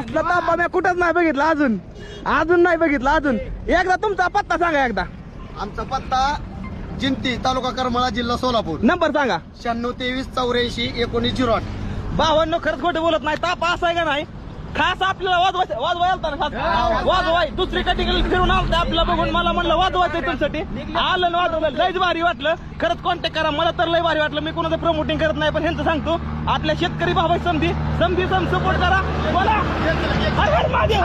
असला तापा मी कुठंच नाही बघितला अजून नाही बघितला अजून. एकदा तुमचा पत्ता सांगा एकदा. आमचा पत्ता जिंती, तालुका करमाळा, जिल्हा सोलापूर. नंबर सांगा. 9623841908. 52. खरंच खोटे बोलत नाही. ताप असा आहे का नाही, खास आपल्याला वाजवाय दुसरी कटिंग फिरून आलं आपल्याला बघून मला म्हणलं वाजवायचंय तुमच्यासाठी. आलं ना वाजवलं, लयच भारी वाटलं. खरंच कॉन्टॅक्ट करा. मला तर लय भारी वाटलं. मी कोणाचं प्रमोटिंग करत नाही, पण ह्यांचं सांगतो, आपल्या शेतकरी भावा समधी सपोर्ट करा. बोला हर हर महादेव.